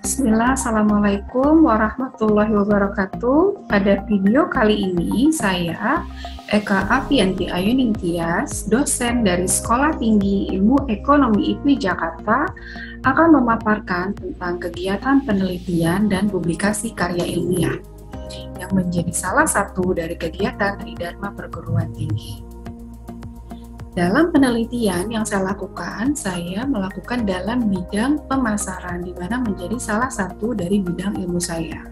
Bismillah, Assalamualaikum warahmatullahi wabarakatuh. Pada video kali ini, saya, Eka Afianti Ayuning Tias, dosen dari Sekolah Tinggi Ilmu Ekonomi IPI Jakarta, akan memaparkan tentang kegiatan penelitian dan publikasi karya ilmiah, yang menjadi salah satu dari kegiatan Tridharma Perguruan Tinggi. Dalam penelitian yang saya lakukan, saya melakukan dalam bidang pemasaran, di mana menjadi salah satu dari bidang ilmu saya.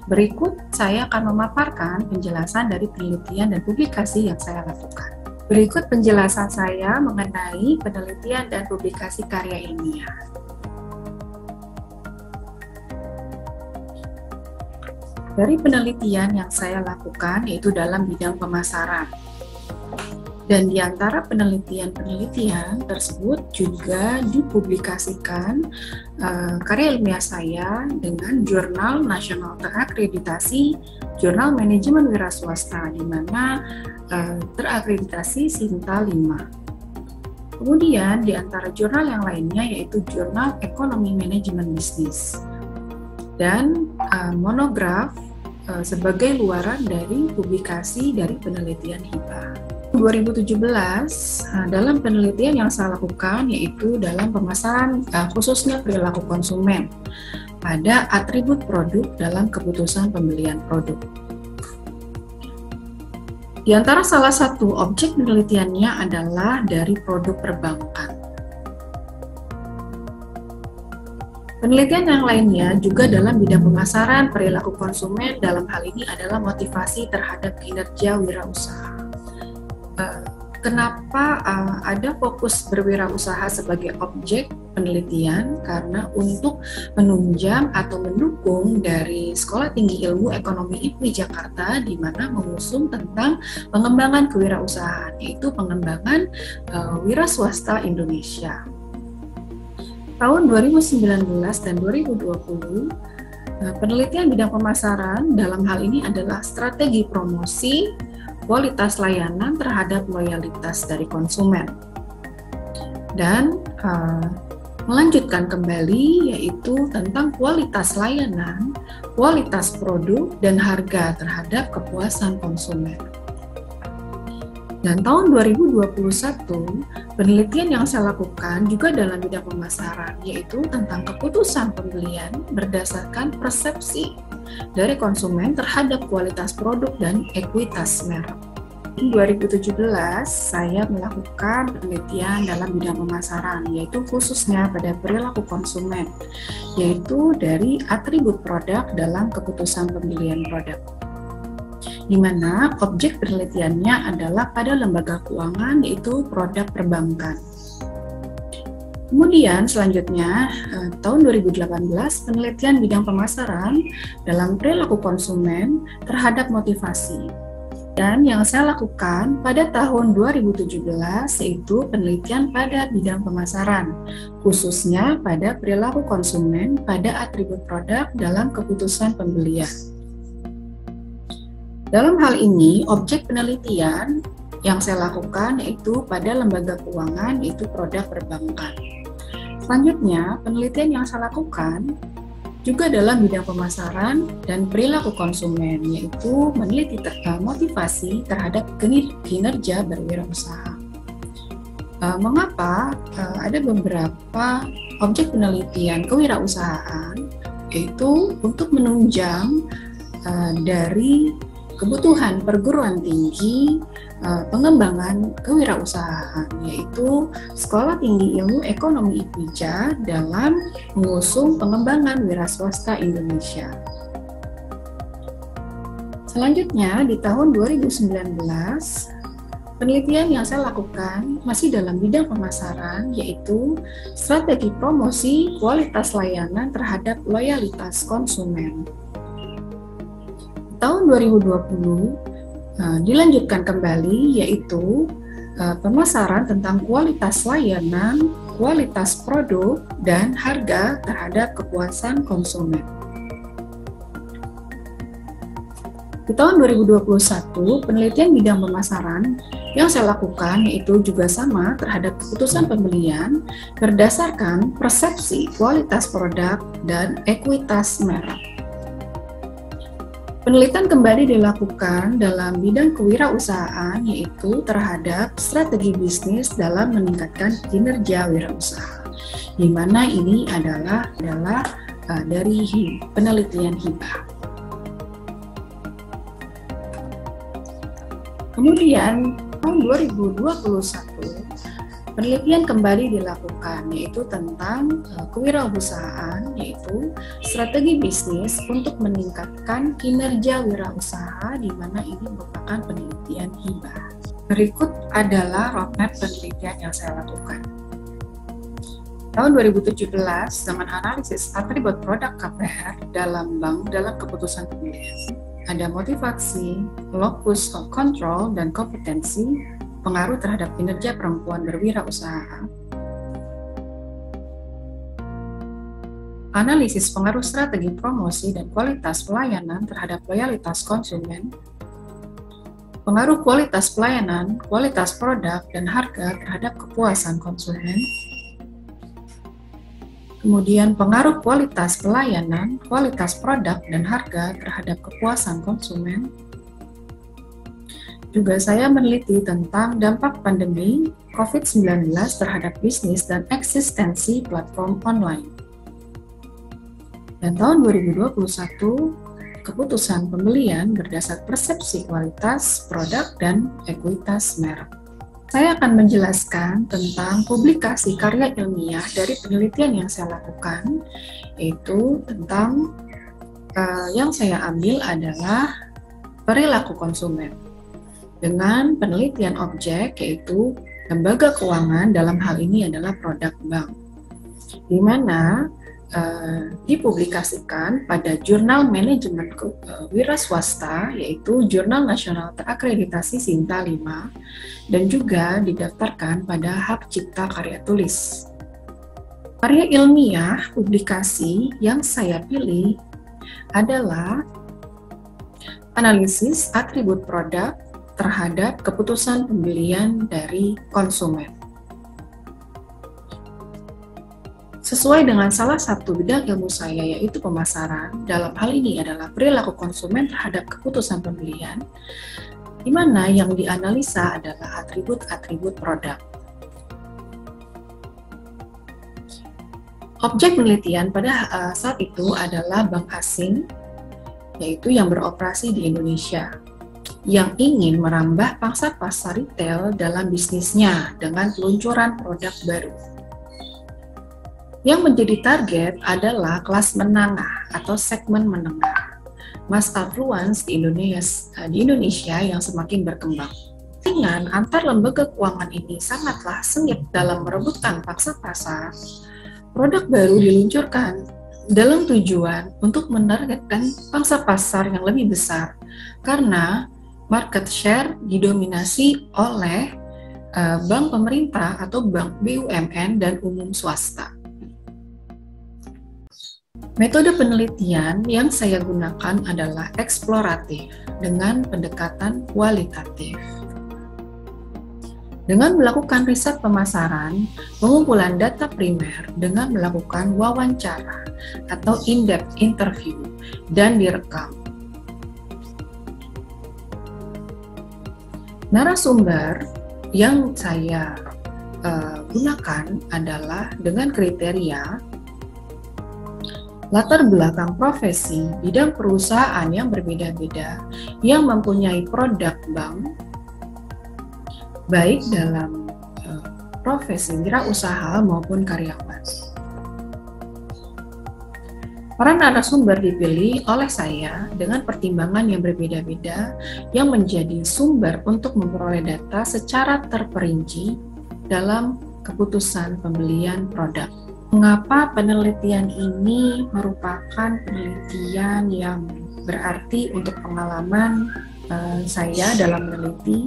Berikut saya akan memaparkan penjelasan dari penelitian dan publikasi yang saya lakukan. Berikut penjelasan saya mengenai penelitian dan publikasi karya ilmiah. Dari penelitian yang saya lakukan, yaitu dalam bidang pemasaran. Dan di antara penelitian-penelitian tersebut juga dipublikasikan karya ilmiah saya dengan Jurnal Nasional Terakreditasi Jurnal Manajemen Wira Swasta, di mana terakreditasi Sinta 5. Kemudian di antara jurnal yang lainnya yaitu Jurnal Ekonomi Manajemen Bisnis dan monograf sebagai luaran dari publikasi dari penelitian HIPA. 2017 dalam penelitian yang saya lakukan yaitu dalam pemasaran khususnya perilaku konsumen pada atribut produk dalam keputusan pembelian produk. Di antara salah satu objek penelitiannya adalah dari produk perbankan. Penelitian yang lainnya juga dalam bidang pemasaran perilaku konsumen, dalam hal ini adalah motivasi terhadap kinerja wirausaha. Kenapa ada fokus berwirausaha sebagai objek penelitian? Karena untuk menunjang atau mendukung dari Sekolah Tinggi Ilmu Ekonomi IPI Jakarta, di mana mengusung tentang pengembangan kewirausahaan, yaitu pengembangan wira swasta Indonesia. Tahun 2019 dan 2020, penelitian bidang pemasaran dalam hal ini adalah strategi promosi, kualitas layanan terhadap loyalitas dari konsumen, dan melanjutkan kembali yaitu tentang kualitas layanan, kualitas produk, dan harga terhadap kepuasan konsumen. Dan tahun 2021, penelitian yang saya lakukan juga dalam bidang pemasaran, yaitu tentang keputusan pembelian berdasarkan persepsi dari konsumen terhadap kualitas produk dan ekuitas merek. Di 2017, saya melakukan penelitian dalam bidang pemasaran, yaitu khususnya pada perilaku konsumen, yaitu dari atribut produk dalam keputusan pembelian produk, di mana objek penelitiannya adalah pada lembaga keuangan, yaitu produk perbankan. Kemudian selanjutnya, tahun 2018, penelitian bidang pemasaran dalam perilaku konsumen terhadap motivasi. Dan yang saya lakukan pada tahun 2017 yaitu penelitian pada bidang pemasaran, khususnya pada perilaku konsumen pada atribut produk dalam keputusan pembelian. Dalam hal ini, objek penelitian yang saya lakukan yaitu pada lembaga keuangan, yaitu produk perbankan. Selanjutnya, penelitian yang saya lakukan juga dalam bidang pemasaran dan perilaku konsumen, yaitu meneliti motivasi terhadap kinerja berwirausaha. Mengapa ada beberapa objek penelitian kewirausahaan, yaitu untuk menunjang dari kebutuhan perguruan tinggi pengembangan kewirausahaan, yaitu Sekolah Tinggi Ilmu Ekonomi IPIJA dalam mengusung pengembangan wira swasta Indonesia. Selanjutnya, di tahun 2019, penelitian yang saya lakukan masih dalam bidang pemasaran, yaitu strategi promosi kualitas layanan terhadap loyalitas konsumen. Tahun 2020 dilanjutkan kembali, yaitu pemasaran tentang kualitas layanan, kualitas produk, dan harga terhadap kepuasan konsumen. Di tahun 2021, penelitian bidang pemasaran yang saya lakukan yaitu juga sama terhadap keputusan pembelian berdasarkan persepsi kualitas produk dan ekuitas merek. Penelitian kembali dilakukan dalam bidang kewirausahaan yaitu terhadap strategi bisnis dalam meningkatkan kinerja wirausaha, di mana ini adalah dari penelitian hibah. Kemudian tahun 2021 penelitian kembali dilakukan yaitu tentang kewirausahaan, yaitu strategi bisnis untuk meningkatkan kinerja wirausaha, di mana ini merupakan penelitian hibah. Berikut adalah roadmap penelitian yang saya lakukan. Tahun 2017 dengan analisis atribut produk KPR dalam bank dalam keputusan pembelian. Ada motivasi, locus of control, dan kompetensi, pengaruh terhadap kinerja perempuan berwirausaha. Analisis pengaruh strategi promosi dan kualitas pelayanan terhadap loyalitas konsumen. Pengaruh kualitas pelayanan, kualitas produk, dan harga terhadap kepuasan konsumen. Kemudian pengaruh kualitas pelayanan, kualitas produk, dan harga terhadap kepuasan konsumen. Juga saya meneliti tentang dampak pandemi COVID-19 terhadap bisnis dan eksistensi platform online. Dan tahun 2021, keputusan pembelian berdasar persepsi kualitas produk dan ekuitas merek. Saya akan menjelaskan tentang publikasi karya ilmiah dari penelitian yang saya lakukan, yaitu tentang yang saya ambil adalah perilaku konsumen dengan penelitian objek, yaitu lembaga keuangan, dalam hal ini adalah produk bank, di mana dipublikasikan pada Jurnal Manajemen Wira Swasta, yaitu Jurnal Nasional Terakreditasi Sinta 5, dan juga didaftarkan pada Hak Cipta Karya Tulis. Karya ilmiah publikasi yang saya pilih adalah analisis atribut produk terhadap keputusan pembelian dari konsumen. Sesuai dengan salah satu bidang ilmu saya, yaitu pemasaran, dalam hal ini adalah perilaku konsumen terhadap keputusan pembelian, di mana yang dianalisa adalah atribut-atribut produk. Objek penelitian pada saat itu adalah bank asing, yaitu yang beroperasi di Indonesia, yang ingin merambah pangsa pasar retail dalam bisnisnya dengan peluncuran produk baru. Yang menjadi target adalah kelas menengah atau segmen menengah, mass affluence di Indonesia yang semakin berkembang. Dengan antar lembaga keuangan ini sangatlah sengit dalam merebutkan pangsa pasar, produk baru diluncurkan dalam tujuan untuk menargetkan pangsa pasar yang lebih besar, karena market share didominasi oleh bank pemerintah atau bank BUMN dan umum swasta. Metode penelitian yang saya gunakan adalah eksploratif dengan pendekatan kualitatif. Dengan melakukan riset pemasaran, pengumpulan data primer dengan melakukan wawancara atau in-depth interview dan direkam. Narasumber yang saya gunakan adalah dengan kriteria latar belakang profesi, bidang perusahaan yang berbeda-beda, yang mempunyai produk bank, baik dalam profesi wirausaha maupun karyawan. Para narasumber dipilih oleh saya dengan pertimbangan yang berbeda-beda, yang menjadi sumber untuk memperoleh data secara terperinci dalam keputusan pembelian produk. Mengapa penelitian ini merupakan penelitian yang berarti untuk pengalaman saya dalam meneliti?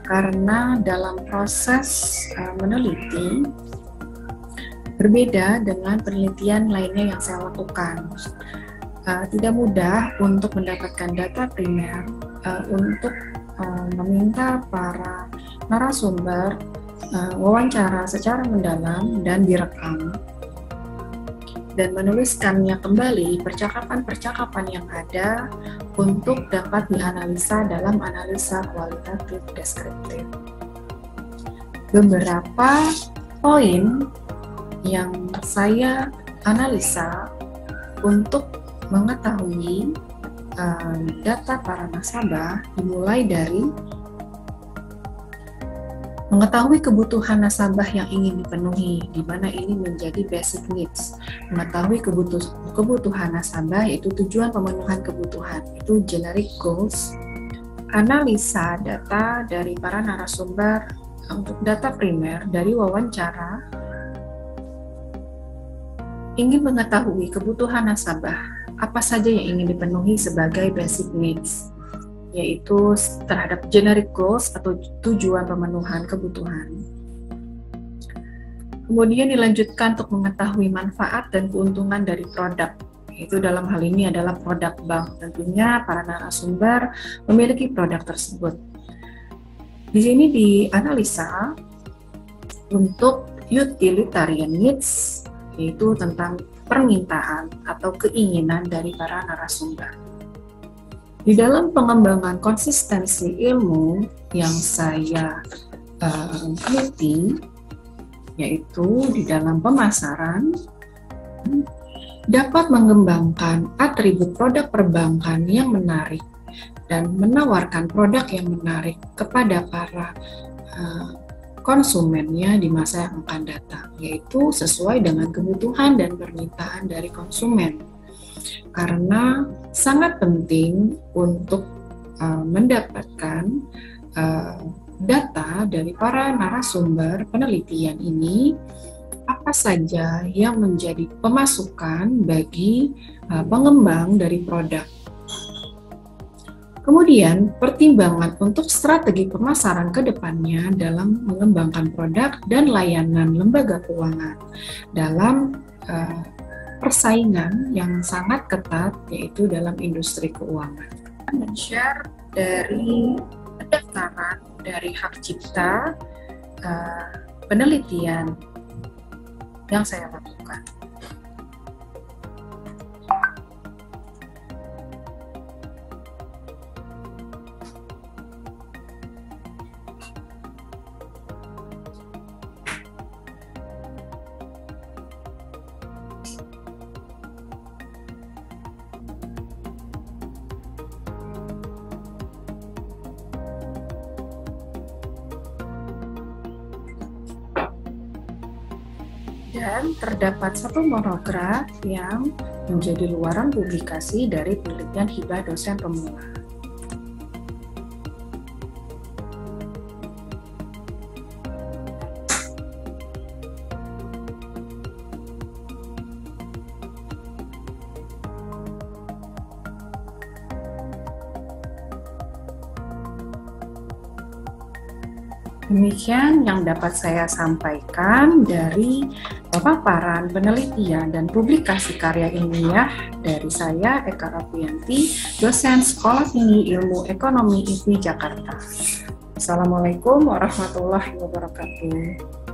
Karena dalam proses meneliti berbeda dengan penelitian lainnya yang saya lakukan. tidak mudah untuk mendapatkan data primer untuk meminta para narasumber wawancara secara mendalam dan direkam dan menuliskannya kembali percakapan-percakapan yang ada untuk dapat dianalisa dalam analisa kualitatif deskriptif. Beberapa poin yang saya analisa untuk mengetahui data para nasabah dimulai dari mengetahui kebutuhan nasabah yang ingin dipenuhi, di mana ini menjadi basic needs. Mengetahui kebutuhan nasabah yaitu tujuan pemenuhan kebutuhan, itu generic goals. Analisa data dari para narasumber untuk data primer dari wawancara, ingin mengetahui kebutuhan nasabah, apa saja yang ingin dipenuhi sebagai basic needs, yaitu terhadap generic goals atau tujuan pemenuhan kebutuhan. Kemudian dilanjutkan untuk mengetahui manfaat dan keuntungan dari produk, yaitu dalam hal ini adalah produk bank. Tentunya para narasumber memiliki produk tersebut. Di sini dianalisa untuk utilitarian needs, yaitu tentang permintaan atau keinginan dari para narasumber. Di dalam pengembangan konsistensi ilmu yang saya teliti, yaitu di dalam pemasaran, dapat mengembangkan atribut produk perbankan yang menarik dan menawarkan produk yang menarik kepada para konsumennya di masa yang akan datang, yaitu sesuai dengan kebutuhan dan permintaan dari konsumen. Karena sangat penting untuk mendapatkan data dari para narasumber penelitian ini, apa saja yang menjadi pemasukan bagi pengembang dari produk. Kemudian, pertimbangan untuk strategi pemasaran ke depannya dalam mengembangkan produk dan layanan lembaga keuangan dalam persaingan yang sangat ketat, yaitu dalam industri keuangan. Men-share dari pendaftaran dari hak cipta penelitian yang saya lakukan. Dan terdapat satu monograf yang menjadi luaran publikasi dari penelitian hibah dosen pemula. Demikian yang dapat saya sampaikan dari paparan penelitian dan publikasi karya ilmiah dari saya, Eka Rafianti, dosen Sekolah Tinggi Ilmu Ekonomi IPI Jakarta. Assalamualaikum warahmatullahi wabarakatuh.